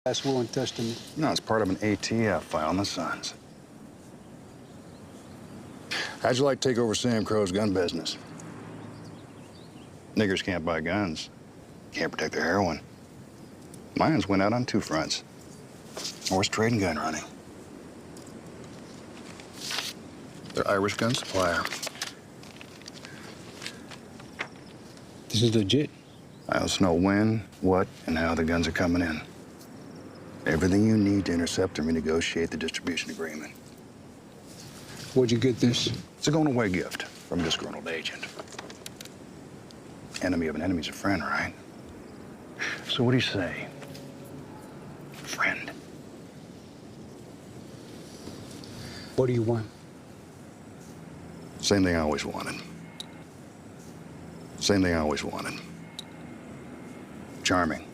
last will and testament. No, it's part of an ATF file in the Suns. How'd you like to take over Sam Crow's gun business? Niggers can't buy guns. Can't protect their heroin. Mines went out on two fronts. Horse trade and gun running. They're Irish gun supplier. This is legit. I also know when, what, and how the guns are coming in. Everything you need to intercept or renegotiate the distribution agreement. Where'd you get this? It's a going-away gift from a disgruntled agent. Enemy of an enemy's a friend, right? So what do you say? Friend. What do you want? Same thing I always wanted. Same thing I always wanted. Charming.